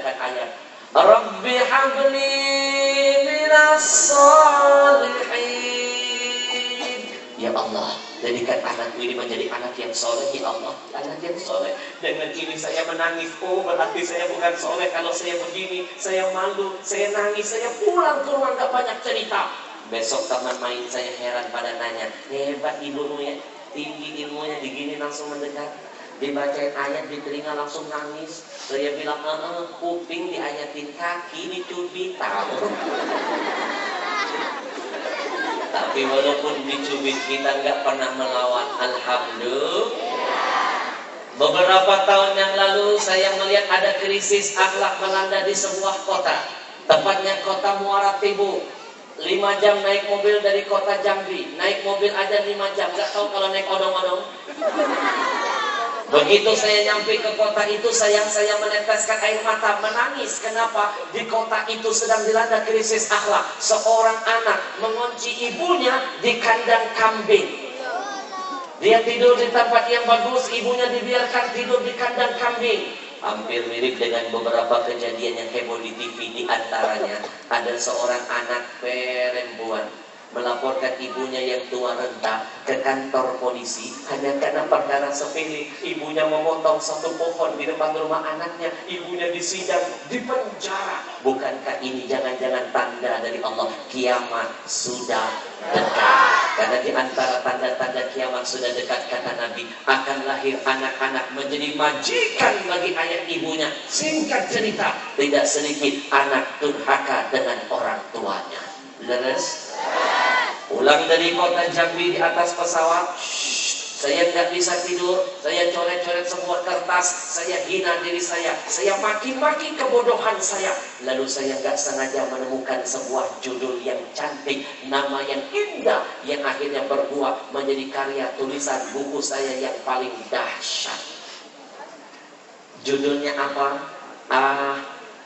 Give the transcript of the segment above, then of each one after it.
membacakan ayat Rabbi habli minas sholihin. Ya Allah, jadikan anakku ini menjadi anak yang soleh, ya Allah, anak yang soleh. Dengan ini saya menangis, oh berarti saya bukan soleh kalau saya begini, saya malu, saya nangis, saya pulang ke rumah gak banyak cerita. Besok teman main saya heran pada nanya, hebat ibumu ya, tinggi ilmunya, digini langsung mendekat. Dibacain ayat di telinga langsung nangis. Saya bilang, kuping diayatin, kaki dicubit, tahu. Tapi walaupun dicubit kita nggak pernah melawan. Alhamdulillah. Beberapa tahun yang lalu saya melihat ada krisis akhlak melanda di sebuah kota. Tepatnya kota Muara Tebu. 5 jam naik mobil dari kota Jambi. Naik mobil aja 5 jam. Nggak tahu kalau naik odong-odong. Begitu saya nyampe ke kota itu, saya meneteskan air mata, menangis. Kenapa? Di kota itu sedang dilanda krisis akhlak. Seorang anak mengunci ibunya di kandang kambing. Dia tidur di tempat yang bagus, ibunya dibiarkan tidur di kandang kambing. Hampir mirip dengan beberapa kejadian yang heboh di TV. Di antaranya ada seorang anak perempuan melaporkan ibunya yang tua renta ke kantor polisi hanya karena perkara sepele. Ibunya memotong satu pohon di depan rumah anaknya, ibunya disidang, dipenjara. Bukankah ini jangan-jangan tanda dari Allah kiamat sudah dekat? Karena di antara tanda-tanda kiamat sudah dekat, kata Nabi, akan lahir anak-anak menjadi majikan bagi ayah ibunya. Singkat cerita, tidak sedikit anak durhaka dengan orang tuanya. Leres? Pulang dari kota Jambi di atas pesawat, saya nggak bisa tidur, saya coret-coret semua kertas, saya hina diri saya maki-maki kebodohan saya. Lalu saya nggak sengaja menemukan sebuah judul yang cantik, nama yang indah, yang akhirnya berbuah menjadi karya tulisan buku saya yang paling dahsyat. Judulnya apa?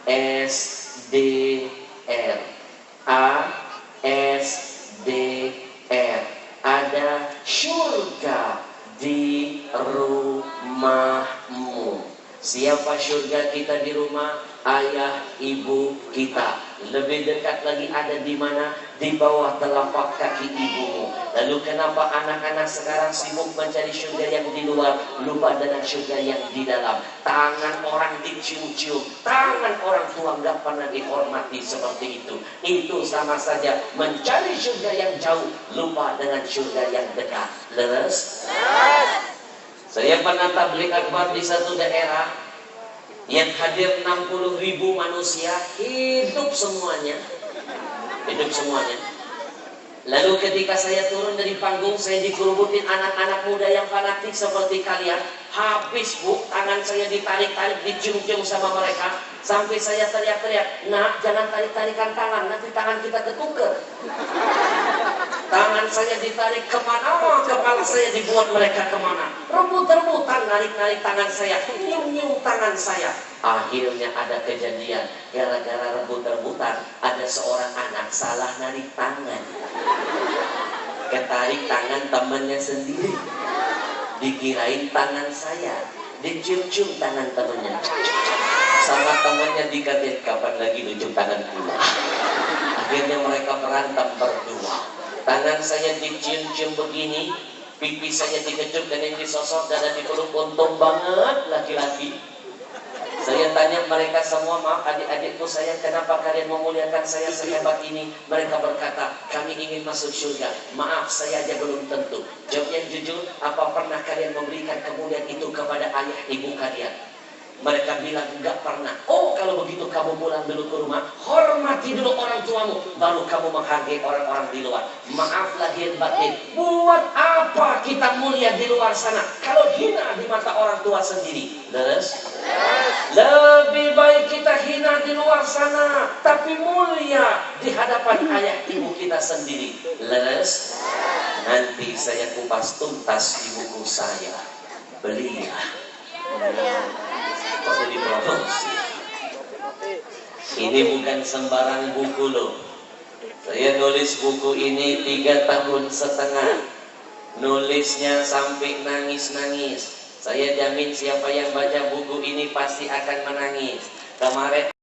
ASDR. ASDR. Ada surga di rumahmu. Siapa surga kita di rumah? Ayah ibu kita. Lebih dekat lagi ada di mana? Di bawah telapak kaki ibumu. Lalu kenapa anak-anak sekarang sibuk mencari surga yang di luar, lupa dengan surga yang di dalam? Tangan orang dicium-cium, tangan orang tua nggak pernah dihormati seperti itu. Itu sama saja mencari surga yang jauh, lupa dengan surga yang dekat. Leres? Saya pernah tabligh akbar di satu daerah yang hadir 60.000 manusia, hidup semuanya. Lalu ketika saya turun dari panggung, saya dikerubutin anak-anak muda yang fanatik seperti kalian. Habis bu, tangan saya ditarik-tarik, dicium-cium sama mereka. Sampai saya teriak-teriak, nak jangan tarik-tarikan tangan, nanti tangan kita ketuker. Tangan saya ditarik kemana, kepala saya dibuat mereka kemana. Rebut-rebutan, narik-narik tangan saya, nyium-nyium tangan saya. Akhirnya ada kejadian, gara-gara rebut-rebutan, ada seorang anak salah narik tangan. Ketarik tangan temannya sendiri. Dikirain tangan saya, dicium-cium tangan temannya. Sama temannya dikatain, kapan lagi nunjuk tangan pula. Akhirnya mereka berantem berdua. Tangan saya dicium-cium begini, pipi saya dikecup dan yang disosot dan dipeluk, untung banget laki-laki. Saya tanya mereka semua, maaf adik-adikku saya, kenapa kalian memuliakan saya sehebat ini? Mereka berkata, kami ingin masuk surga. Maaf, saya aja belum tentu. Jawab yang jujur, apa pernah kalian memberikan kemuliaan itu kepada ayah ibu kalian? Mereka bilang, enggak pernah. Oh, kalau begitu kamu pulang dulu ke rumah, hormati dulu orang tuamu, baru kamu menghargai orang-orang di luar. Maaf lahir batin, buat apa kita mulia di luar sana kalau hina di mata orang tua sendiri? Leres? Lebih baik kita hina di luar sana, tapi mulia di hadapan ayah ibu kita sendiri. Leres? Nanti saya kupas tuntas di buku saya. Belilah. Kok jadi promosi? Ini bukan sembarang buku loh. Saya nulis buku ini 3 tahun setengah. Nulisnya sampai nangis-nangis. Saya jamin siapa yang baca buku ini pasti akan menangis. Kemarin